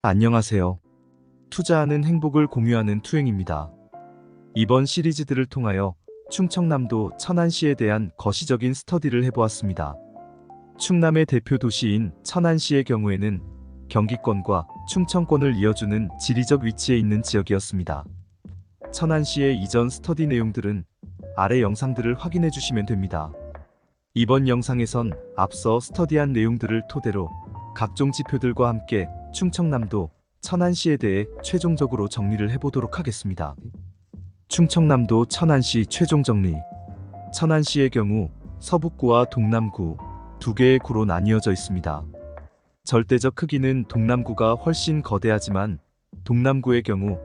안녕하세요. 투자하는 행복을 공유하는 투행입니다. 이번 시리즈들을 통하여 충청남도 천안시에 대한 거시적인 스터디를 해보았습니다. 충남의 대표 도시인 천안시의 경우에는 경기권과 충청권을 이어주는 지리적 위치에 있는 지역이었습니다. 천안시의 이전 스터디 내용들은 아래 영상들을 확인해 주시면 됩니다. 이번 영상에선 앞서 스터디한 내용들을 토대로 각종 지표들과 함께 충청남도 천안시에 대해 최종적으로 정리를 해보도록 하겠습니다. 충청남도 천안시 최종 정리. 천안시의 경우 서북구와 동남구 두 개의 구로 나뉘어져 있습니다. 절대적 크기는 동남구가 훨씬 거대하지만 동남구의 경우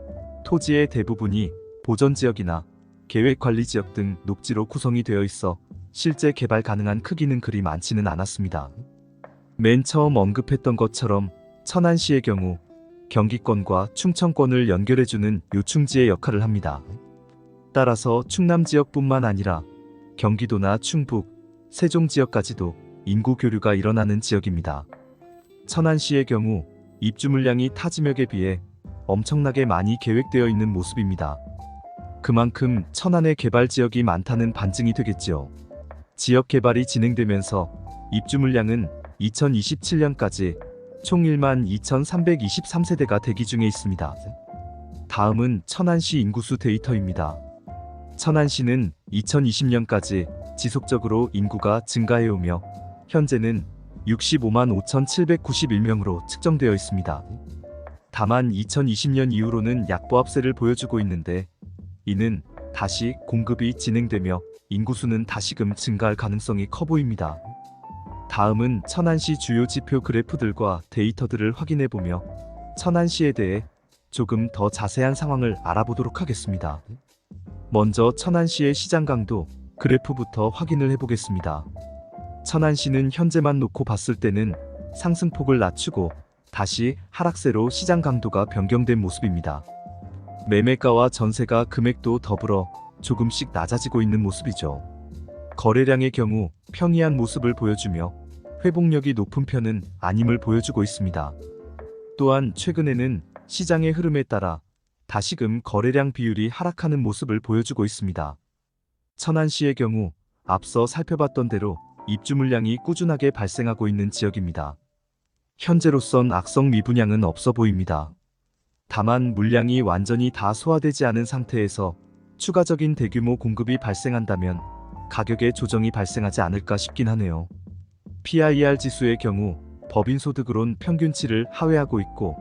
토지의 대부분이 보전지역이나 계획관리지역 등 녹지로 구성이 되어 있어 실제 개발 가능한 크기는 그리 많지는 않았습니다. 맨 처음 언급했던 것처럼 천안시의 경우 경기권과 충청권을 연결해주는 요충지의 역할을 합니다. 따라서 충남 지역뿐만 아니라 경기도나 충북, 세종 지역까지도 인구 교류가 일어나는 지역입니다. 천안시의 경우 입주 물량이 타 지역에 비해 엄청나게 많이 계획되어 있는 모습입니다. 그만큼 천안의 개발 지역이 많다는 반증이 되겠지요. 지역 개발이 진행되면서 입주 물량은 2027년까지 총 12,323세대가 대기 중에 있습니다. 다음은 천안시 인구수 데이터입니다. 천안시는 2020년까지 지속적으로 인구가 증가해오며 현재는 65만 5,791명으로 측정되어 있습니다. 다만 2020년 이후로는 약보합세를 보여주고 있는데 이는 다시 공급이 진행되며 인구수는 다시금 증가할 가능성이 커 보입니다. 다음은 천안시 주요 지표 그래프들과 데이터들을 확인해보며 천안시에 대해 조금 더 자세한 상황을 알아보도록 하겠습니다. 먼저 천안시의 시장 강도 그래프부터 확인을 해보겠습니다. 천안시는 현재만 놓고 봤을 때는 상승폭을 낮추고 다시 하락세로 시장 강도가 변경된 모습입니다. 매매가와 전세가 금액도 더불어 조금씩 낮아지고 있는 모습이죠. 거래량의 경우 평이한 모습을 보여주며 회복력이 높은 편은 아님을 보여주고 있습니다. 또한 최근에는 시장의 흐름에 따라 다시금 거래량 비율이 하락하는 모습을 보여주고 있습니다. 천안시의 경우 앞서 살펴봤던 대로 입주 물량이 꾸준하게 발생하고 있는 지역입니다. 현재로선 악성 미분양은 없어 보입니다. 다만 물량이 완전히 다 소화되지 않은 상태에서 추가적인 대규모 공급이 발생한다면 가격의 조정이 발생하지 않을까 싶긴 하네요. PIR 지수의 경우 법인소득으론 평균치를 하회하고 있고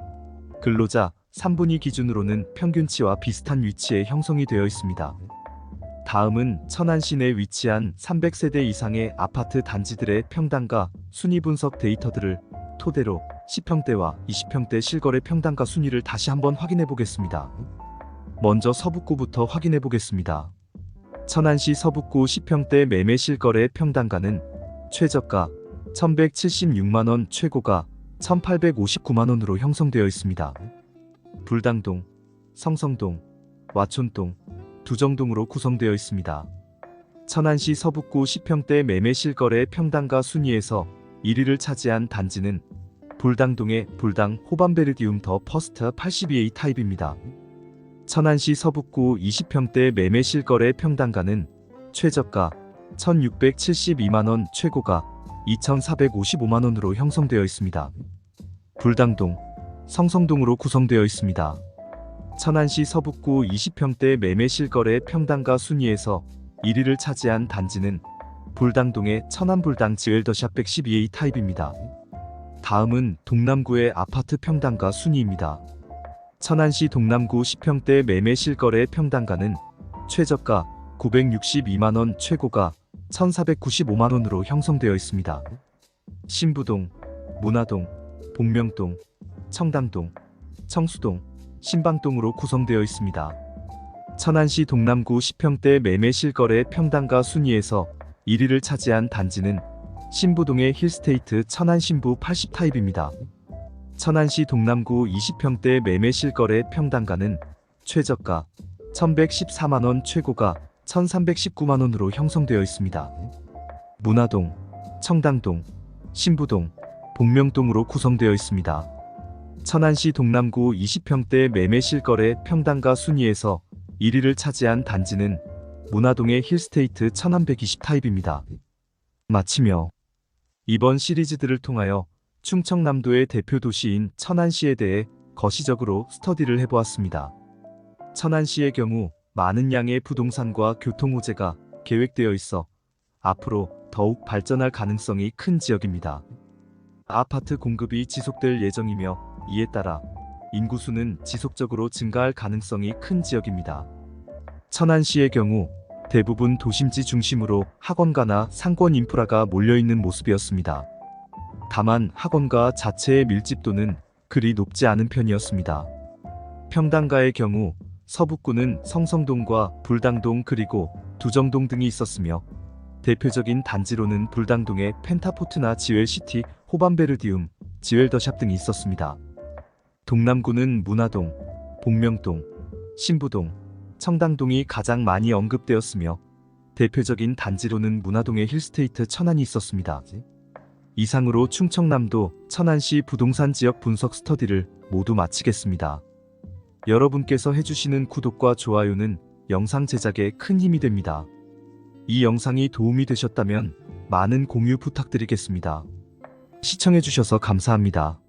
근로자 3분위 기준으로는 평균치와 비슷한 위치에 형성이 되어 있습니다. 다음은 천안시 내에 위치한 300세대 이상의 아파트 단지들의 평당가 순위 분석 데이터들을 토대로 10평대와 20평대 실거래 평당가 순위를 다시 한번 확인해 보겠습니다. 먼저 서북구부터 확인해 보겠습니다. 천안시 서북구 10평대 매매 실거래 평당가는 최저가 1,176만원, 최고가 1,859만원으로 형성되어 있습니다. 불당동, 성성동, 와촌동, 두정동으로 구성되어 있습니다. 천안시 서북구 10평대 매매 실거래 평당가 순위에서 1위를 차지한 단지는 불당동의 불당 호반베르디움 더 퍼스트 82A 타입입니다. 천안시 서북구 20평대 매매 실거래 평당가는 최저가 1,672만원, 최고가 2,455만원으로 형성되어 있습니다. 불당동, 성성동으로 구성되어 있습니다. 천안시 서북구 20평대 매매 실거래 평당가 순위에서 1위를 차지한 단지는 불당동의 천안불당 지웰더샵 112A 타입입니다. 다음은 동남구의 아파트 평당가 순위입니다. 천안시 동남구 10평대 매매 실거래 평당가는 최저가 962만원, 최고가 1,495만원으로 형성되어 있습니다. 신부동, 문화동, 복명동, 청담동, 청수동, 신방동으로 구성되어 있습니다. 천안시 동남구 10평대 매매 실거래 평당가 순위에서 1위를 차지한 단지는 신부동의 힐스테이트 천안신부 80 타입입니다. 천안시 동남구 20평대 매매 실거래 평당가는 최저가 1,114만원, 최고가 1,319만원으로 형성되어 있습니다. 문화동, 청담동, 신부동, 복명동으로 구성되어 있습니다. 천안시 동남구 20평대 매매 실거래 평당가 순위에서 1위를 차지한 단지는 문화동의 힐스테이트 1120 타입입니다. 마치며 이번 시리즈들을 통하여 충청남도의 대표 도시인 천안시에 대해 거시적으로 스터디를 해보았습니다. 천안시의 경우 많은 양의 부동산과 교통 호재가 계획되어 있어 앞으로 더욱 발전할 가능성이 큰 지역입니다. 아파트 공급이 지속될 예정이며 이에 따라 인구수는 지속적으로 증가할 가능성이 큰 지역입니다. 천안시의 경우 대부분 도심지 중심으로 학원가나 상권 인프라가 몰려있는 모습이었습니다. 다만 학원가 자체의 밀집도는 그리 높지 않은 편이었습니다. 평당가의 경우 서북구는 성성동과 불당동 그리고 두정동 등이 있었으며 대표적인 단지로는 불당동의 펜타포트나 지웰시티, 호반베르디움, 지웰더샵 등이 있었습니다. 동남구는 문화동, 복명동, 신부동, 청당동이 가장 많이 언급되었으며 대표적인 단지로는 문화동의 힐스테이트 천안이 있었습니다. 이상으로 충청남도 천안시 부동산 지역 분석 스터디를 모두 마치겠습니다. 여러분께서 해주시는 구독과 좋아요는 영상 제작에 큰 힘이 됩니다. 이 영상이 도움이 되셨다면 많은 공유 부탁드리겠습니다. 시청해주셔서 감사합니다.